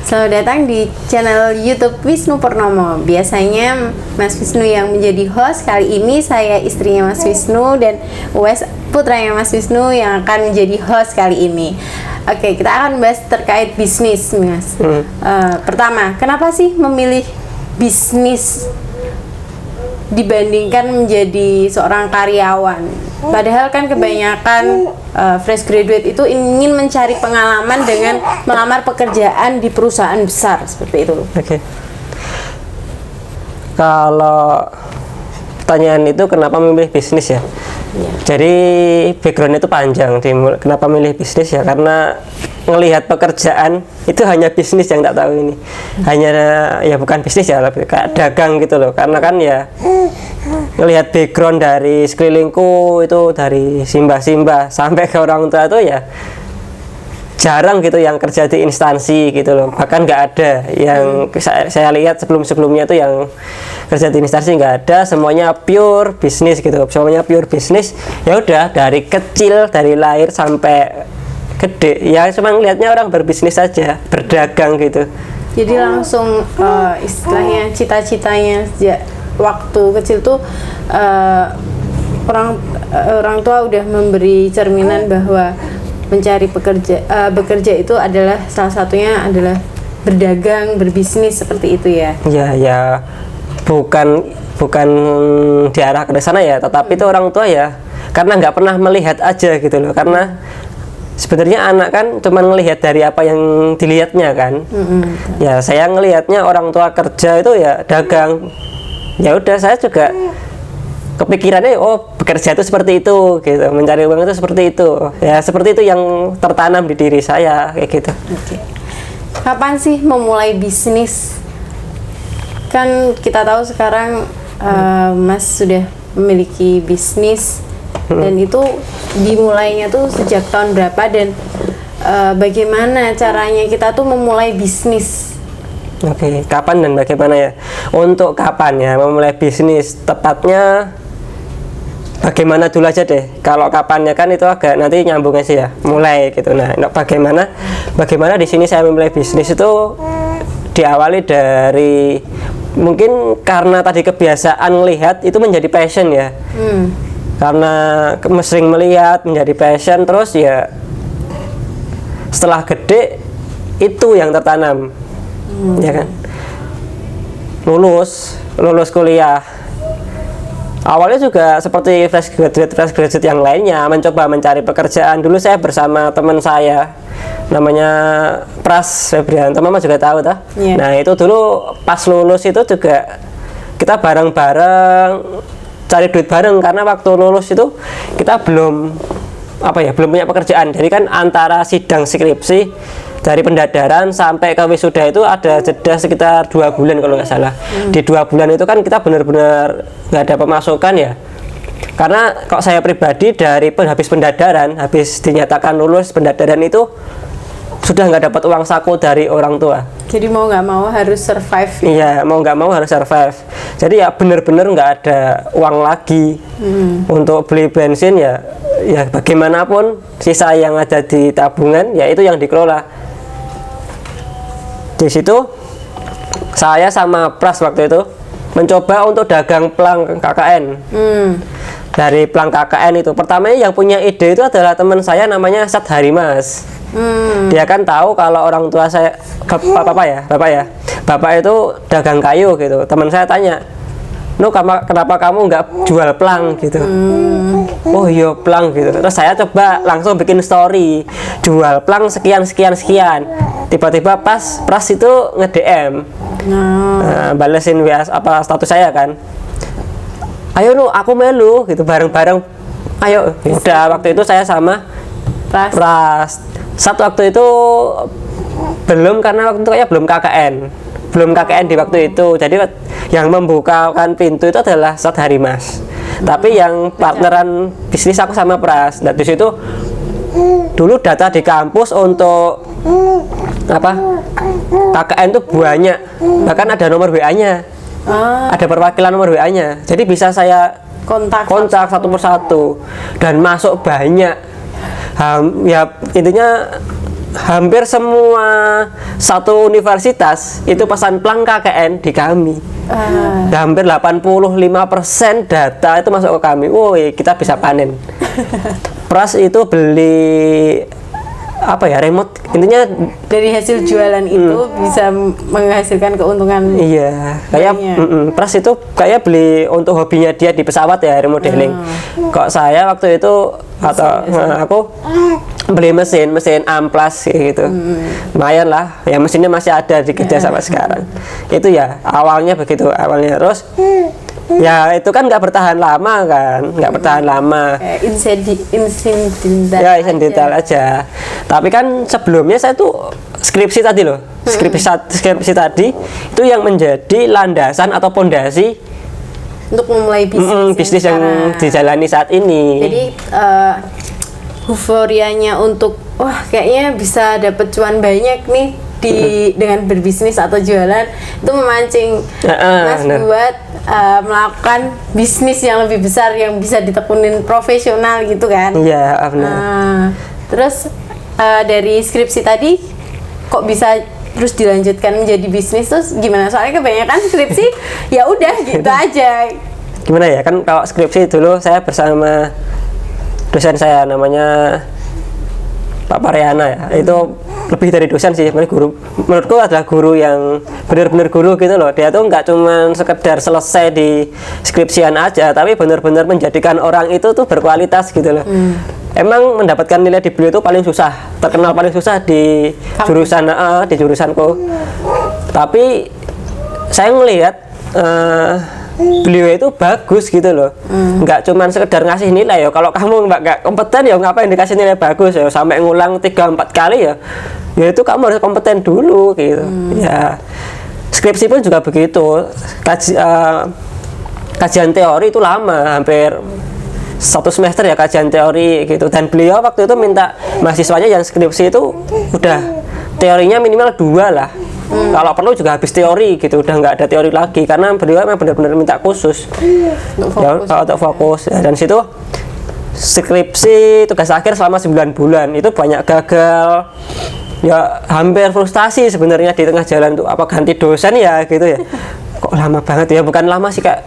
Selamat datang di channel YouTube Wisnu Purnomo. Biasanya Mas Wisnu yang menjadi host. Kali ini saya istrinya Mas Wisnu dan Wes putranya Mas Wisnu yang akan menjadi host kali ini. Oke, kita akan bahas terkait bisnis, Mas. Pertama, kenapa sih memilih bisnis dibandingkan menjadi seorang karyawan? Padahal kan kebanyakan fresh graduate itu ingin mencari pengalaman dengan melamar pekerjaan di perusahaan besar seperti itu. Oke. Kalau pertanyaan itu kenapa memilih bisnis ya? Ya. Jadi background itu panjang. Kenapa memilih bisnis ya? Karena ngelihat pekerjaan itu hanya bisnis yang tak tahu ini. Hanya ya bukan bisnis ya, lebih kayak dagang gitu loh. Karena kan ya ngelihat background dari sekelilingku itu dari simbah-simbah sampai ke orang tua itu ya jarang gitu yang kerja di instansi gitu loh, bahkan nggak ada yang saya lihat sebelumnya tuh yang kerja di instansi nggak ada, semuanya pure bisnis gitu, semuanya pure bisnis. Ya udah dari kecil dari lahir sampai gede ya cuma ngelihatnya orang berbisnis saja, berdagang gitu. Jadi langsung istilahnya cita-citanya sejak waktu kecil tuh orang tua udah memberi cerminan bahwa mencari bekerja itu adalah salah satunya adalah berdagang, berbisnis seperti itu ya. Ya bukan diarah ke sana ya, tetapi itu orang tua ya karena nggak pernah melihat aja gitu loh, karena sebenarnya anak kan cuma ngelihat dari apa yang dilihatnya kan. Ya saya ngelihatnya orang tua kerja itu ya dagang. Ya udah saya juga kepikirannya oh bekerja itu seperti itu gitu, mencari uang itu seperti itu ya, seperti itu yang tertanam di diri saya kayak gitu. Oke. Kapan sih memulai bisnis? Kan kita tahu sekarang Mas sudah memiliki bisnis dan itu dimulainya tuh sejak tahun berapa dan bagaimana caranya kita tuh memulai bisnis? Oke, kapan dan bagaimana ya? Untuk kapan ya memulai bisnis tepatnya bagaimana dulu aja deh. Kalau kapannya kan itu agak nanti nyambung aja ya, mulai gitu. Nah, bagaimana di sini saya memulai bisnis itu diawali dari mungkin karena tadi kebiasaan melihat itu menjadi passion ya. Karena sering melihat menjadi passion, terus ya setelah gede itu yang tertanam. Ya kan, lulus kuliah awalnya juga seperti fresh graduate yang lainnya, mencoba mencari pekerjaan. Dulu saya bersama teman saya namanya Pras Febrian, teman-teman juga tahu toh. Yeah. Nah itu dulu pas lulus itu juga kita bareng-bareng cari duit bareng, karena waktu lulus itu kita belum punya pekerjaan. Jadi kan antara sidang skripsi dari pendadaran sampai ke wisuda itu ada jeda sekitar 2 bulan kalau nggak salah. Di 2 bulan itu kan kita benar-benar nggak ada pemasukan ya. Karena kalau saya pribadi dari habis pendadaran, habis dinyatakan lulus pendadaran itu sudah nggak dapat uang saku dari orang tua. Jadi mau nggak mau harus survive. Iya, mau nggak mau harus survive. Jadi ya benar-benar nggak ada uang lagi untuk beli bensin ya bagaimanapun sisa yang ada di tabungan ya itu yang dikelola. Di situ saya sama Pras waktu itu mencoba untuk dagang plang KKN. Dari plang KKN itu pertamanya yang punya ide itu adalah teman saya namanya Sat Harimas. Dia kan tahu kalau orang tua saya bapak itu dagang kayu gitu. Teman saya tanya, kenapa kamu nggak jual plang gitu? Oh iya plang gitu. Terus saya coba langsung bikin story jual plang sekian. Tiba-tiba pas Pras itu nge-DM, balesin WA status saya kan. Ayo aku melu gitu bareng-bareng. Ayo. Udah waktu itu saya sama Pras. Satu waktu itu belum, karena waktu itu kayak belum KKN di waktu itu. Jadi yang membukakan pintu itu adalah Sat Harimas. Tapi yang partneran bisnis aku sama Pras. Nah di situ dulu data di kampus untuk KKN itu banyak, bahkan ada nomor WA-nya, ada perwakilan nomor WA-nya. Jadi bisa saya kontak satu persatu dan masuk banyak. Ya intinya hampir semua satu universitas itu pesan plang KKN di kami. Hampir 85% data itu masuk ke kami. Woi, kita bisa panen. Pras itu beli apa ya, remote, intinya dari hasil jualan itu bisa menghasilkan keuntungan. Iya, kayak Pras itu kayak beli untuk hobinya dia di pesawat ya, remodeling. Kok saya waktu itu aku beli mesin amplas gitu. Lumayan lah, ya mesinnya masih ada di kerja sampai sekarang. Itu ya awalnya begitu, awalnya terus ya itu kan nggak bertahan lama kan, nggak bertahan lama. Insidental aja. Tapi kan sebelumnya saya tuh skripsi tadi loh, skripsi tadi itu yang menjadi landasan atau pondasi untuk memulai bisnis yang dijalani saat ini. Jadi euforianya untuk wah kayaknya bisa dapat cuan banyak nih dengan berbisnis atau jualan itu memancing Mas buat melakukan bisnis yang lebih besar yang bisa ditekunin profesional gitu kan. Iya, benar. Terus dari skripsi tadi kok bisa terus dilanjutkan menjadi bisnis, terus gimana? Soalnya kebanyakan skripsi ya udah gitu aja. Gimana ya, kan kalau skripsi dulu saya bersama dosen saya namanya Pak Pariana ya, itu lebih dari dosen sih, guru. Menurutku adalah guru yang benar-benar guru gitu loh. Dia tuh nggak cuma sekedar selesai di skripsian aja, tapi benar-benar menjadikan orang itu tuh berkualitas gitu loh. Emang mendapatkan nilai di beliau itu paling susah, terkenal paling susah di jurusanku. Tapi saya ngelihat beliau itu bagus gitu loh, nggak cuman sekedar ngasih nilai ya. Kalau kamu nggak kompeten ya ngapain dikasih nilai bagus ya, sampai ngulang 3-4 kali ya itu kamu harus kompeten dulu gitu. Ya skripsi pun juga begitu, kajian teori itu lama, hampir 1 semester ya kajian teori gitu. Dan beliau waktu itu minta mahasiswanya yang skripsi itu udah teorinya minimal 2 lah. Kalau perlu juga habis teori gitu, udah nggak ada teori lagi, karena beliau memang benar-benar minta khusus untuk fokus ya. Dan situ skripsi tugas akhir selama 9 bulan itu banyak gagal ya, hampir frustasi sebenarnya di tengah jalan tuh, apa ganti dosen ya gitu ya. Kok lama banget ya, bukan lama sih, kayak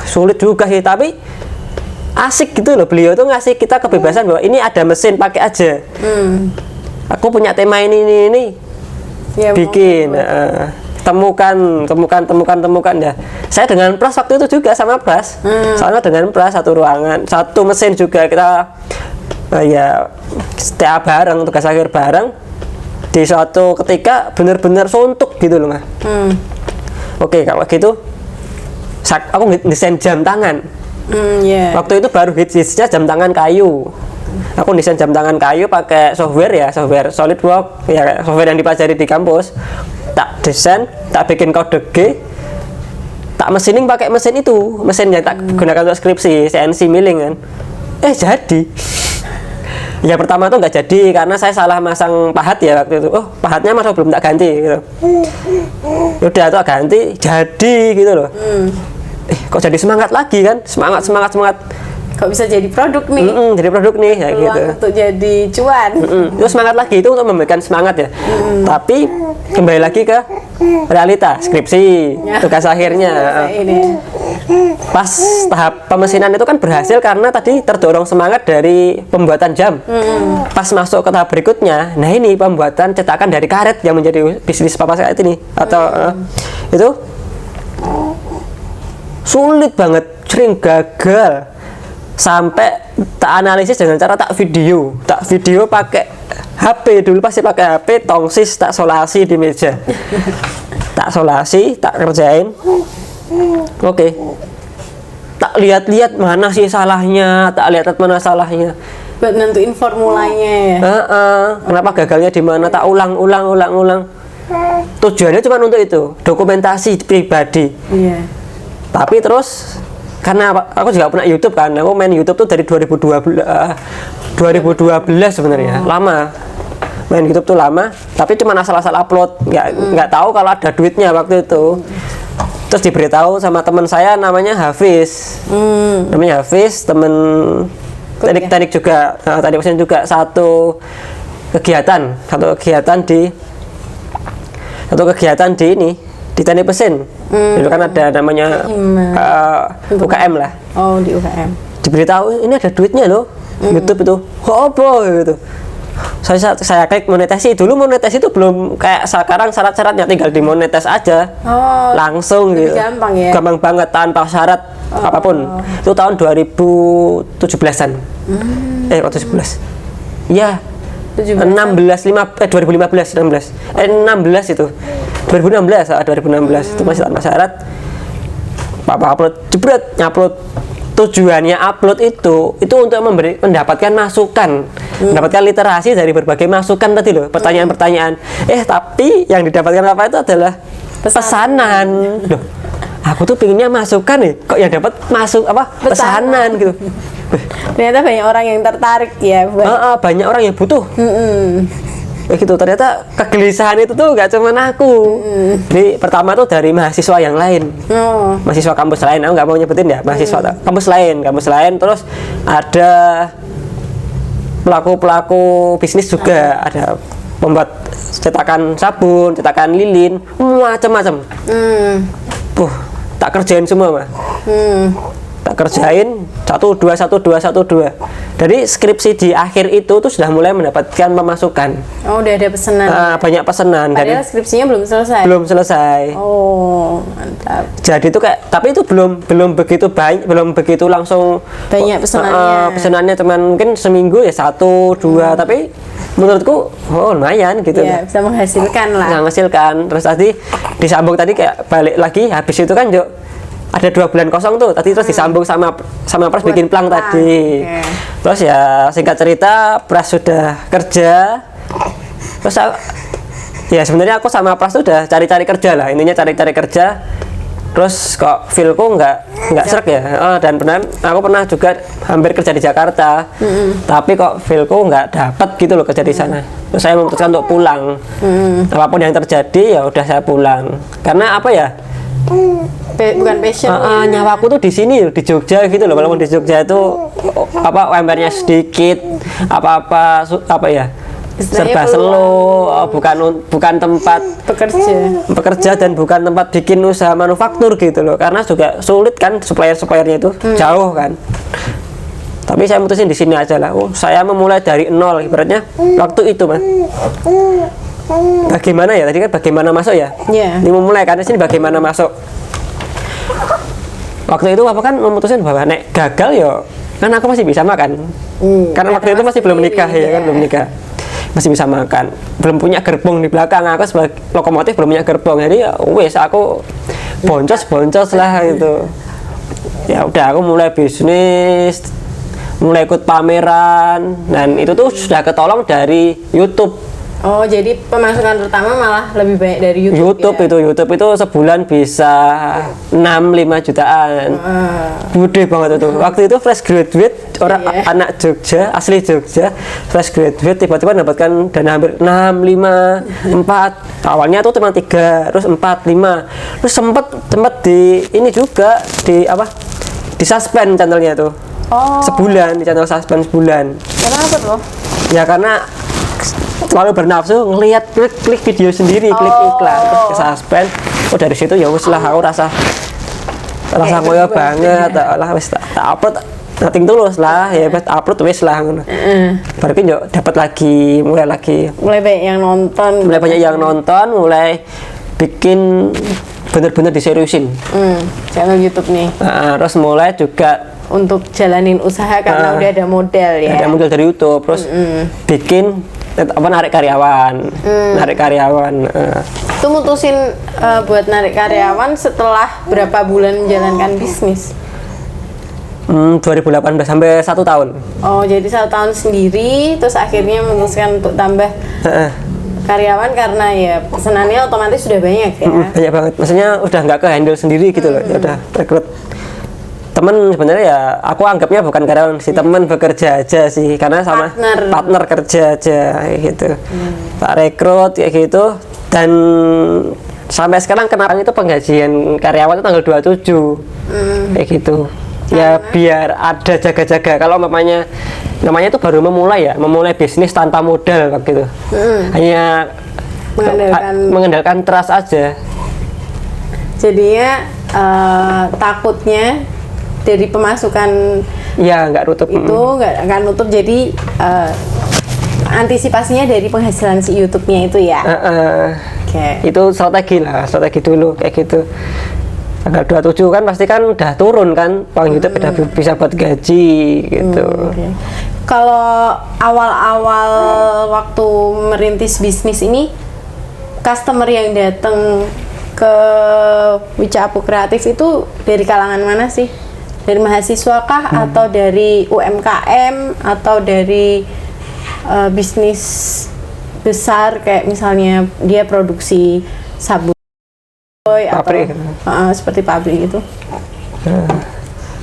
sulit juga sih, tapi asik gitu loh. Beliau tuh ngasih kita kebebasan bahwa ini ada mesin, pakai aja. Aku punya tema ini ya, bikin, temukan ya. Saya dengan Pras waktu itu juga sama Pras, soalnya dengan Pras satu ruangan, satu mesin juga, kita ya setiap bareng, tugas akhir bareng. Di suatu ketika benar-benar suntuk gitu loh, Oke, kalau gitu aku desain jam tangan. Waktu itu baru hitsnya jam tangan kayu. Aku desain jam tangan kayu pakai software SolidWorks ya, software yang dipelajari di kampus. Tak desain, tak bikin kode G, tak mesining pakai mesin itu, mesin yang tak gunakan untuk skripsi, CNC milling kan. Jadi ya pertama tuh nggak jadi karena saya salah masang pahat ya waktu itu. Pahatnya masih belum tak ganti gitu. Udah tuh ganti, jadi gitu loh. Kok jadi semangat lagi kan? Semangat. Kok bisa jadi produk nih? Jadi produk nih ya gitu. Untuk jadi cuan. Itu semangat lagi, itu untuk memberikan semangat ya. Tapi kembali lagi ke realita skripsi, tugas akhirnya. Pas tahap pemesinan itu kan berhasil karena tadi terdorong semangat dari pembuatan jam. Pas masuk ke tahap berikutnya, nah ini pembuatan cetakan dari karet yang menjadi bisnis papa saya ini, atau itu sulit banget, sering gagal. Sampai tak analisis dengan cara tak video pakai HP, dulu pasti pakai HP, tongsis, tak solasi di meja. Tak solasi, tak kerjain. Oke. Tak lihat-lihat mana sih salahnya, tak lihat mana salahnya. Buat nentuin formulanya ya. Kenapa gagalnya di mana, tak ulang. Tujuannya cuma untuk itu, dokumentasi pribadi. Iya. Tapi terus karena aku juga punya YouTube kan, aku main YouTube tuh dari 2012 sebenarnya, lama main YouTube tuh lama, tapi cuma asal-asal upload, nggak tahu kalau ada duitnya waktu itu. Terus diberitahu sama teman saya namanya Hafiz, temen teknik juga, teknik mesin juga, satu kegiatan di satu kegiatan di ini di teknik mesin. Dulu kan ada namanya UKM lah. Oh, di UKM. Diberitahu ini ada duitnya loh. YouTube itu. Oh, apa gitu. Saya klik monetasi. Dulu monetasi itu belum kayak sekarang syarat-syaratnya, tinggal dimonetes aja. Oh, langsung lebih gitu. gampang ya. Gampang banget tanpa syarat apapun. Itu tahun 2017-an. 17. Iya. 2015 itu 2016 itu masih tanpa syarat. Papa upload jebret nyupload. Tujuannya upload itu untuk mendapatkan masukan, mendapatkan literasi dari berbagai masukan tadi loh, pertanyaan-pertanyaan. Tapi yang didapatkan apa itu adalah pesanan. Loh, aku tuh pinginnya masukan nih, kok yang dapat pesanan gitu. Ternyata banyak orang yang tertarik ya. Banyak orang yang butuh. Gitu, ternyata kegelisahan itu tuh gak cuma aku. Jadi pertama tuh dari mahasiswa yang lain, mahasiswa kampus lain, aku nggak mau nyebutin ya, mahasiswa kampus lain, terus ada pelaku bisnis juga, ada pembuat cetakan sabun, cetakan lilin, macam-macam. Tak kerjain semua mah. Tak kerjain 1, 2. Dari skripsi di akhir itu tuh sudah mulai mendapatkan pemasukan. Oh, udah ada pesanan. Banyak pesanan. Padahal skripsinya belum selesai. Belum selesai. Oh, mantap. Jadi itu kayak, tapi itu belum begitu banyak, belum begitu langsung banyak pesanannya. Pesanannya cuman mungkin seminggu ya 1, 2, tapi menurutku lumayan gitu. Ya, bisa menghasilkan lah. Bisa menghasilkan. Terus tadi disambung tadi kayak balik lagi habis itu kan ada 2 bulan kosong tuh tadi, terus disambung sama Pras bikin plang tadi. Terus ya singkat cerita Pras sudah kerja, terus ya sebenarnya aku sama Pras tuh udah cari-cari kerja lah, intinya cari-cari kerja. Terus kok feelku nggak srek ya. Dan benar aku pernah juga hampir kerja di Jakarta, tapi kok feelku nggak dapat gitu loh kerja di sana. Terus saya memutuskan untuk pulang. Apapun yang terjadi ya udah saya pulang, karena apa ya, bukan passion. Nyawaku tuh di sini di Jogja gitu loh. Walaupun di Jogja itu UMR-nya sedikit, apa ya, serba slow, bukan tempat bekerja dan bukan tempat bikin usaha manufaktur gitu loh. Karena juga sulit kan, supplier-suppliernya itu jauh kan. Tapi saya mutusin di sini aja lah. Saya memulai dari nol ibaratnya waktu itu, Mas. Bagaimana ya tadi kan bagaimana masuk ya? Ini memulai kan di sini bagaimana masuk. Waktu itu apa kan memutuskan bahwa nek gagal ya kan aku masih bisa makan. Karena waktu itu masih belum menikah ya kan, belum nikah. Masih bisa makan. Belum punya gerbong di belakang, aku sebagai lokomotif belum punya gerbong. Jadi ya wes aku boncos lah gitu. Ya udah aku mulai bisnis, mulai ikut pameran, dan itu tuh sudah ketolong dari YouTube. Oh, jadi pemasukan pertama malah lebih banyak dari YouTube ya? YouTube itu sebulan bisa 6-5 jutaan. Gede banget itu. Waktu itu fresh graduate, anak Jogja, asli Jogja, fresh graduate, tiba-tiba mendapatkan dana hampir 6, 5, 4. Awalnya tuh cuma 3, terus 4, 5. Terus sempat di ini juga di suspend channelnya tuh. Sebulan, di channel suspend sebulan. Kenapa tuh? Ya karena terlalu bernafsu ngelihat klik video sendiri, klik iklan, terus ke suspend. Dari situ ya wis lah, aku rasa koyo banget lah, wis tak upload nothing tulus lah ya, wis upload wis lah ngono. Berarti yo dapat lagi, mulai banyak yang nonton, mulai bikin bener-bener diseriusin channel YouTube nih. Terus mulai juga untuk jalanin usaha karena udah ada model ya. Ada model dari YouTube, terus bikin narik karyawan. Itu mutusin buat narik karyawan setelah berapa bulan menjalankan bisnis? 2018 sampai 1 tahun. Oh, jadi 1 tahun sendiri, terus akhirnya memutuskan untuk tambah karyawan karena ya pesanannya otomatis sudah banyak ya. Banyak banget, maksudnya udah nggak ke handle sendiri gitu loh. Ya udah rekrut temen, sebenarnya ya aku anggapnya bukan karyawan sih, temen bekerja aja sih, karena sama partner kerja aja kayak gitu. Tak rekrut kayak gitu, dan sampai sekarang kenapa itu penggajian karyawan itu tanggal 27 kayak gitu. Ya biar ada jaga-jaga, kalau namanya itu baru memulai bisnis tanpa modal gitu. Hanya mengandalkan trust aja. Jadinya takutnya dari pemasukan ya nggak nutup itu nggak akan nutup, jadi antisipasinya dari penghasilan si YouTube-nya itu ya. Itu strategi dulu kayak gitu. Tanggal 27 kan pasti kan udah turun kan uang YouTube, udah bisa buat gaji gitu. Kalau awal-awal waktu merintis bisnis ini, customer yang datang ke Wicca Apu Kreatif itu dari kalangan mana sih? Dari mahasiswa kah atau dari UMKM atau dari bisnis besar kayak misalnya dia produksi sabun pabrik atau seperti pabrik gitu?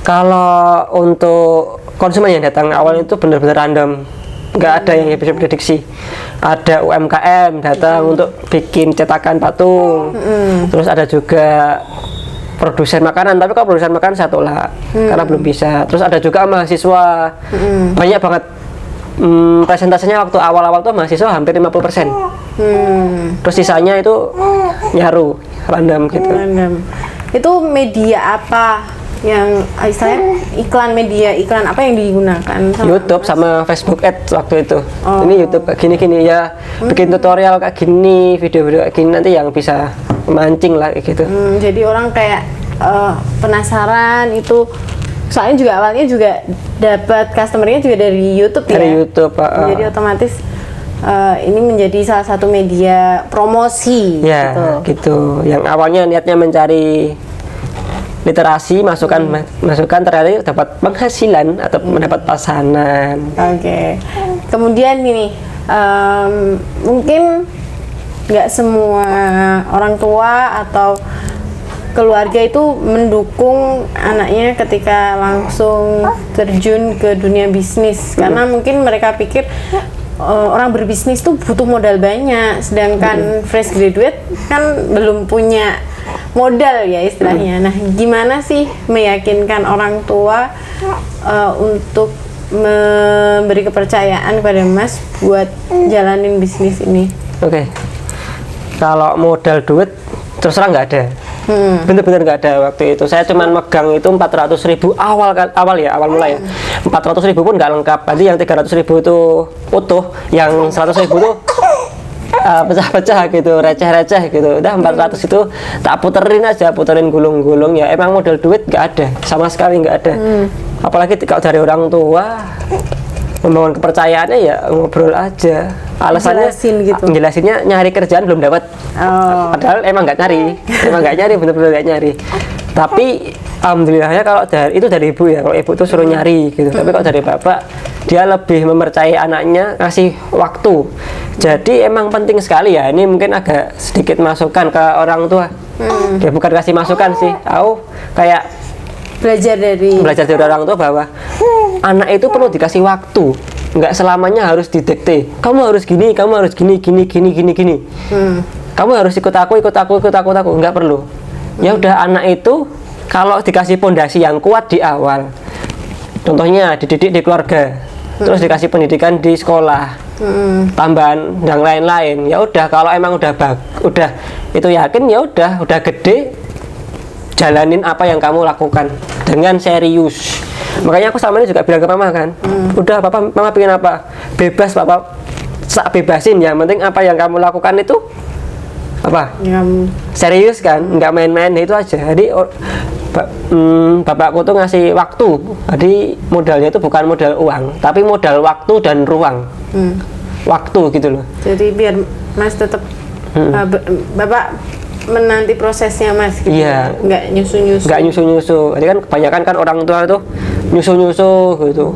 Kalau untuk konsumen yang datang awal itu benar-benar random, nggak ada yang bisa prediksi. Ada UMKM datang untuk bikin cetakan patung, terus ada juga produsen makanan, tapi kalau produsen makanan saya tolak karena belum bisa. Terus ada juga mahasiswa, banyak banget. Presentasinya waktu awal-awal tuh mahasiswa hampir 50%. Terus sisanya itu nyaru, random gitu. Itu media apa yang istilahnya iklan apa yang digunakan? YouTube sama Facebook Ads waktu itu. Ini YouTube kayak gini-gini ya, bikin tutorial kayak gini, video-video kayak gini, nanti yang bisa memancing lah kayak gitu. Jadi orang kayak penasaran itu. Soalnya juga awalnya juga dapat customernya juga dari YouTube dari ya. YouTube. Jadi otomatis ini menjadi salah satu media promosi. Ya, gitu. Yang awalnya niatnya mencari literasi, masukan ternyata dapat penghasilan atau mendapat pasanan. Kemudian ini mungkin nggak semua orang tua atau keluarga itu mendukung anaknya ketika langsung terjun ke dunia bisnis, karena mungkin mereka pikir orang berbisnis tuh butuh modal banyak, sedangkan fresh graduate kan belum punya modal ya istilahnya. Nah, gimana sih meyakinkan orang tua untuk memberi kepercayaan kepada Mas buat jalanin bisnis ini? Kalau modal duit terus terang nggak ada. Bener-bener nggak ada waktu itu. Saya cuman megang itu 400.000 awal mulai ya. 400.000 pun nggak lengkap. Nanti yang 300.000 itu utuh, yang 100.000 itu pecah-pecah gitu, receh-receh gitu. Udah 400 itu tak puterin gulung-gulung ya. Emang modal duit nggak ada, sama sekali nggak ada. Apalagi kalau dari orang tua membangun kepercayaannya ya ngobrol aja. Alasannya jelasinnya nyari kerjaan belum dapat. Padahal emang nggak nyari, bener-bener nggak nyari. Tapi alhamdulillahnya kalau itu dari ibu ya, kalau ibu tuh suruh nyari gitu. Tapi kalau dari bapak, dia lebih mempercayai anaknya, ngasih waktu. Jadi emang penting sekali ya. Ini mungkin agak sedikit masukan ke orang tua. Ya bukan kasih masukan sih, aku kayak belajar dari orang tua bahwa anak itu perlu dikasih waktu, nggak selamanya harus didikte. Kamu harus gini, gini. Kamu harus ikut aku, nggak perlu. Ya udah, anak itu kalau dikasih pondasi yang kuat di awal, contohnya dididik di keluarga, terus dikasih pendidikan di sekolah, tambahan yang lain-lain. Ya udah, kalau emang udah itu yakin, ya udah gede, jalanin apa yang kamu lakukan dengan serius. Makanya aku sama ini juga bilang ke mama kan, udah mama pengen apa, bebas papa, bebasin, yang penting apa yang kamu lakukan itu serius kan, nggak main-main, itu aja. Jadi bapakku tuh ngasih waktu, jadi modalnya itu bukan modal uang, tapi modal waktu dan ruang. Waktu gitu loh. Jadi biar Mas tetap bapak menanti prosesnya Mas gitu. Iya. Nggak nyusu-nyusu. Jadi kan kebanyakan kan orang tua tuh nyusu-nyusu gitu.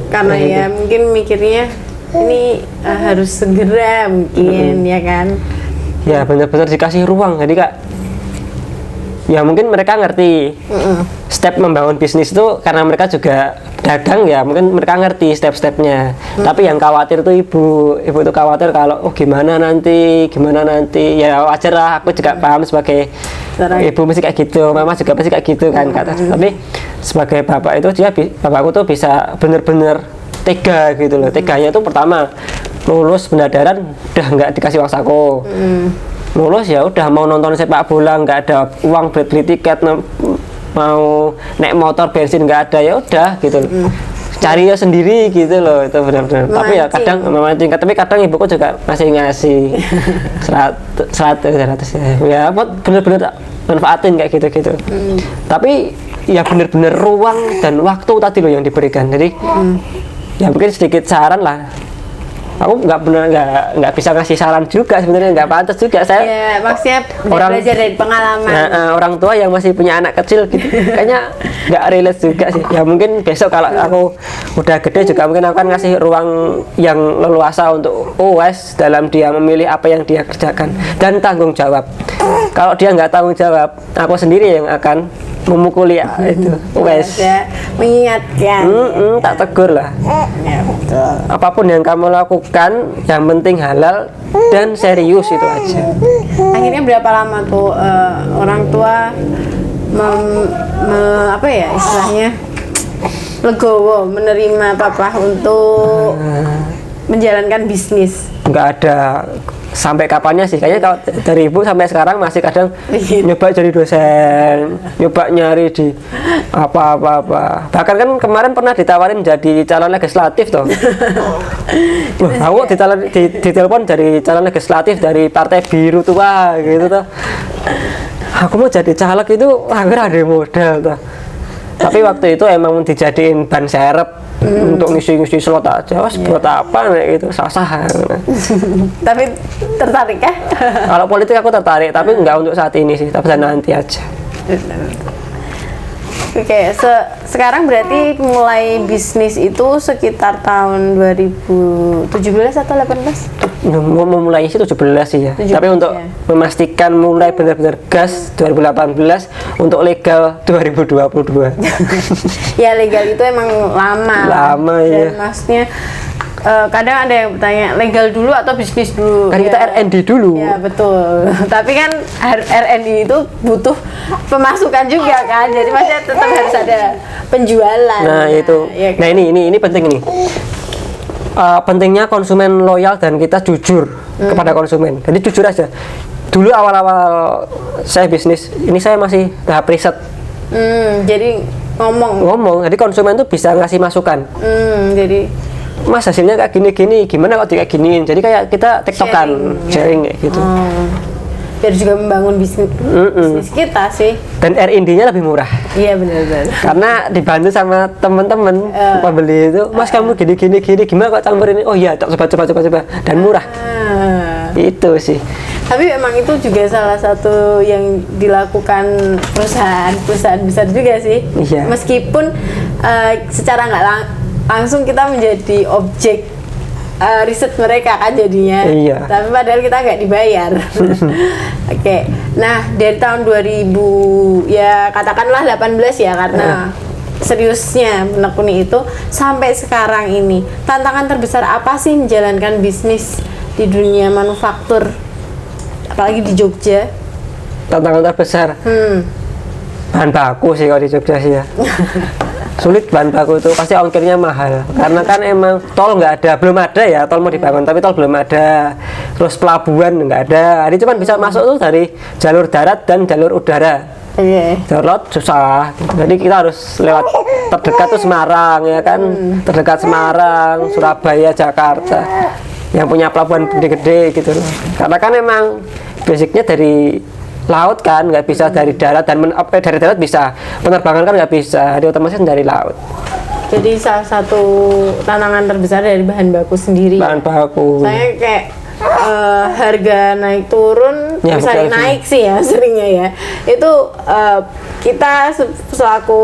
Karena ya gitu. Mungkin mikirnya ini harus segera mungkin ya kan. Ya benar-benar dikasih ruang. Jadi Kak, ya mungkin mereka ngerti step membangun bisnis itu, karena mereka juga dagang ya, mungkin mereka ngerti step-stepnya. Tapi yang khawatir tuh ibu tuh khawatir kalau gimana nanti ya wajar lah, aku juga paham sebagai ibu mesti kayak gitu, mama juga pasti kayak gitu kan kata. Tapi sebagai bapak itu bapakku tuh bisa bener-bener tega gitu loh. Teganya tuh pertama lulus pendadaran udah nggak dikasih uang saku. Lulus ya udah mau nonton sepak bola nggak ada uang beli tiket, mau naik motor bensin nggak ada, ya udah gitu loh. Cari ya sendiri gitu loh, itu benar-benar. Tapi ya kadang memancing, tapi kadang ibuku juga masih ngasih 100 ya benar-benar manfaatin kayak gitu-gitu. Tapi ya benar-benar ruang dan waktu tadi loh yang diberikan. Jadi ya mungkin sedikit saran lah. Aku nggak bisa ngasih saran juga sebenarnya, nggak pantas juga saya. Ya, maksudnya belajar dari pengalaman. Orang tua yang masih punya anak kecil gitu, kayaknya nggak relate juga sih. Ya mungkin besok kalau aku udah gede juga mungkin aku akan ngasih ruang yang leluasa untuk UWES dalam dia memilih apa yang dia kerjakan dan tanggung jawab. Kalau dia nggak tanggung jawab, aku sendiri yang akan memukuli itu UWES. Mengingatkan. Tak tegur lah. Ya, betul. Apapun yang kamu lakukan, yang penting halal dan serius, itu aja. Akhirnya berapa lama tuh orang tua apa ya istilahnya legowo menerima papa untuk menjalankan bisnis? Nggak ada sampai kapannya sih, kayaknya kalau dari ibu sampai sekarang masih kadang nyoba jadi dosen, nyoba nyari di apa. Bahkan kan kemarin pernah ditawarin jadi calon legislatif toh. Wah, aku ditelepon dari calon legislatif dari partai biru tua gitu toh. Aku mau jadi caleg itu agar ada modal toh. Tapi waktu itu emang dijadiin ban serep untuk ngisi-ngisi slot aja. Buat apa nih gitu, sah-sah. Tapi tertarik kah? Kalau politik aku tertarik, tapi nggak untuk saat ini sih, tapi nanti aja. Oke, sekarang berarti mulai bisnis itu sekitar tahun 2017 atau 18? Mau memulai sih 17 sih ya. 17, Tapi untuk ya. memastikan mulai benar-benar gas 2018, untuk legal 2022. Ya legal itu emang lama. Lama, dan ya. maksudnya kadang ada yang bertanya legal dulu atau bisnis dulu. Kan kita R&D dulu. Ya betul. Tapi kan R&D itu butuh pemasukan juga kan. Jadi maksudnya tetap harus ada penjualan. Nah itu. Ya kan? Nah ini penting nih. Pentingnya konsumen loyal dan kita jujur kepada konsumen. Jadi jujur aja. Dulu awal-awal saya bisnis, ini saya masih tahap riset. Jadi ngomong. Jadi konsumen tuh bisa ngasih masukan. Jadi Mas hasilnya kayak gini-gini, gimana kalau kayak giniin? Jadi kayak kita tektokan, sharing kayak gitu. biar juga membangun bisnis kita sih. Dan R&D-nya lebih murah. Iya benar-benar. Karena dibantu sama teman-teman pembeli itu, Mas kamu gini, gimana kok campurin ini? Oh iya, coba dan murah. Itu sih. Tapi memang itu juga salah satu yang dilakukan perusahaan besar juga sih. Iya. Meskipun secara nggak langsung kita menjadi objek riset mereka kan jadinya. Iya. Tapi padahal kita nggak dibayar. Oke. Nah dari tahun 2000 ya katakanlah 18 ya karena seriusnya menekuni itu sampai sekarang ini, tantangan terbesar apa sih menjalankan bisnis di dunia manufaktur apalagi di Jogja? Tantangan terbesar bahan baku sih kalau di Jogja sih ya. Sulit bahan baku itu, pasti ongkirnya mahal karena kan emang tol nggak ada, belum ada ya, tol mau dibangun tapi tol belum ada, terus pelabuhan nggak ada, jadi cuma bisa masuk tuh dari jalur darat dan jalur udara. Jalur laut susah, jadi kita harus lewat terdekat tuh Semarang ya kan, terdekat Semarang, Surabaya, Jakarta yang punya pelabuhan gede-gede gitu loh. Karena kan emang basicnya dari laut kan, nggak bisa dari darat, dan dari darat bisa, penerbangan kan nggak bisa, jadi otomatis dari laut. Jadi salah satu tantangan terbesar dari bahan baku sendiri. Bahan baku. Saya kayak harga naik turun, Ya, misalnya betul, naik sih ya seringnya ya. Itu kita selaku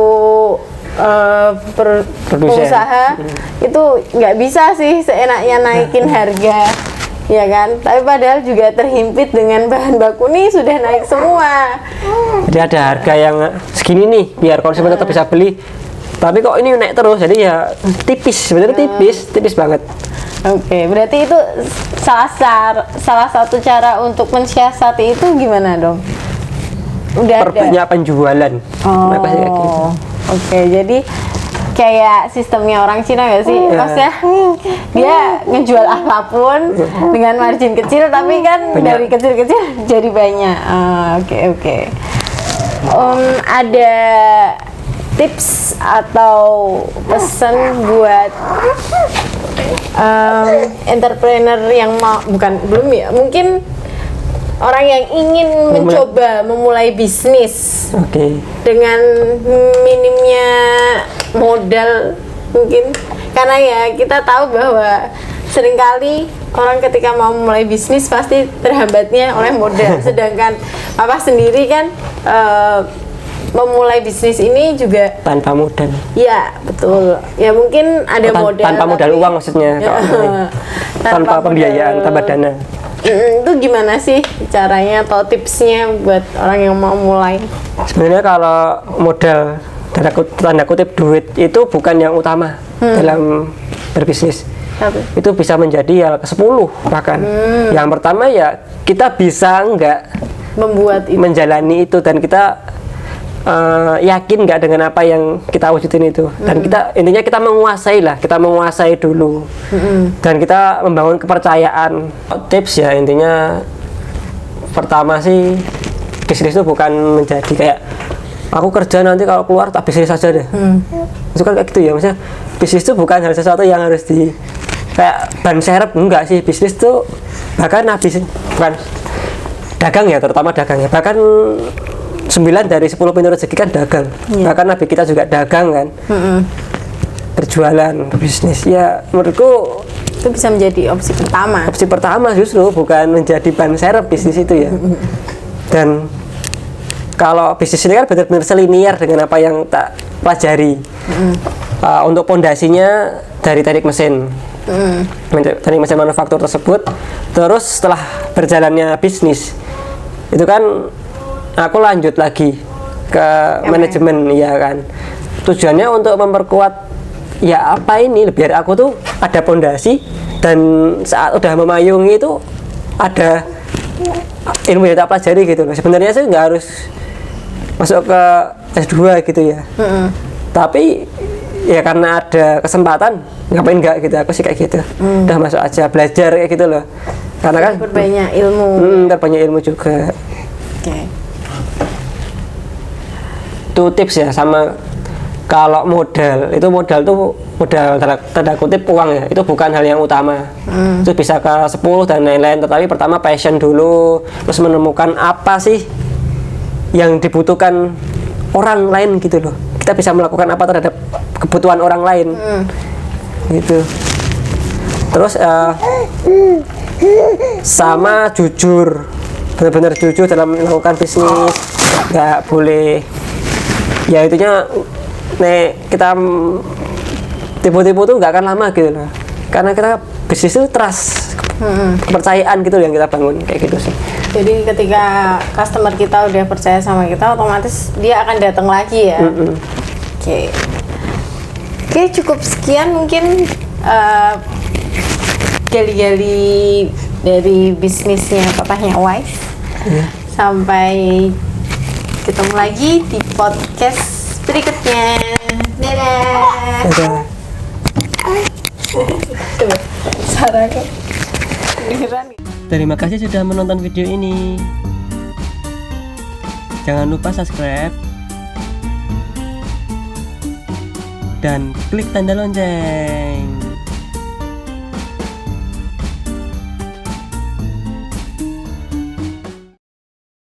pengusaha itu nggak bisa sih seenaknya naikin harga. Ya kan, tapi padahal juga terhimpit dengan bahan baku nih sudah naik semua. Jadi ada harga yang segini nih biar konsumen tetap bisa beli. Tapi kok ini naik terus, jadi ya tipis, sebenarnya tipis banget. Oke, berarti itu salah satu cara untuk mensiasati itu gimana dong? Udah Perbanyak ada penjualan. Kenapa sih kayak gitu? Oke, jadi kayak sistemnya orang Cina nggak sih? Maksudnya dia ngejual apapun dengan margin kecil, tapi kan Banyak. dari kecil-kecil jadi banyak. Oke. Ada tips atau pesan buat entrepreneur yang belum ya, mungkin orang yang ingin mencoba memulai bisnis Oke. dengan minimnya modal mungkin, karena ya kita tahu bahwa seringkali orang ketika mau mulai bisnis pasti terhambatnya oleh modal, sedangkan Papa sendiri kan memulai bisnis ini juga Tanpa modal. ya betul ya, mungkin ada modal Tanpa modal tapi- uang maksudnya. Tanpa pembiayaan, tanpa dana. Itu gimana sih caranya atau tipsnya buat orang yang mau mulai? Sebenarnya kalau modal tanda kutip duit itu bukan yang utama dalam berbisnis. Tapi Itu bisa menjadi hal ke-10 bahkan. Yang pertama ya kita bisa nggak membuat itu menjalani itu, dan kita yakin nggak dengan apa yang kita wujudin itu, dan kita intinya kita menguasai dulu, dan kita membangun kepercayaan. Tips ya intinya pertama sih, bisnis itu bukan menjadi kayak aku kerja nanti kalau keluar tak bisnis saja deh. Itu kan kayak gitu ya, maksudnya bisnis itu bukan hal sesuatu yang harus di kayak ban serep, enggak sih. Bisnis tuh bahkan habis bukan dagang ya, terutama dagang ya, bahkan 9 dari 10 pintu rezeki kan dagang. Bahkan Nabi kita juga dagang kan. Berjualan, berbisnis. Ya menurutku itu bisa menjadi opsi pertama. opsi pertama justru, bukan menjadi ban serep bisnis itu ya. Dan kalau bisnis ini kan benar-benar selinier dengan apa yang tak pelajari. Untuk pondasinya dari teknik mesin. Teknik mesin manufaktur tersebut. Terus setelah berjalannya bisnis itu kan aku lanjut lagi ke manajemen, ya kan. Tujuannya untuk memperkuat ya apa ini, biar aku tuh ada pondasi, dan saat udah memayungi itu ada ilmu yang tak pelajari gitu loh. Sebenarnya sih nggak harus masuk ke S2 gitu ya. Tapi ya karena ada kesempatan, ngapain nggak gitu, aku sih kayak gitu. Udah masuk aja, belajar kayak gitu loh. Karena kan Berbanyak ilmu. terbanyak ilmu juga. Oke. Itu tips ya. Sama kalau modal tuh modal tanda kutip uang ya, itu bukan hal yang utama. Itu bisa ke 10 dan lain-lain, tetapi pertama passion dulu, terus menemukan apa sih yang dibutuhkan orang lain gitu loh. Kita bisa melakukan apa terhadap kebutuhan orang lain gitu. Terus sama jujur, benar-benar jujur dalam melakukan bisnis. Nggak boleh ya, intinya kita tipu-tipu tuh nggak akan lama gitu loh, karena kita bisnis itu trust, kepercayaan gitu yang kita bangun kayak gitu sih. Jadi ketika customer kita udah percaya sama kita, otomatis dia akan datang lagi ya. Oke, cukup sekian mungkin gali-gali dari bisnisnya papahnya Wise. Sampai ketemu lagi di podcast berikutnya. Dadah. Dadah. Coba, Sarah kan kedengeran. Terima kasih sudah menonton video ini. Jangan lupa subscribe dan klik tanda lonceng.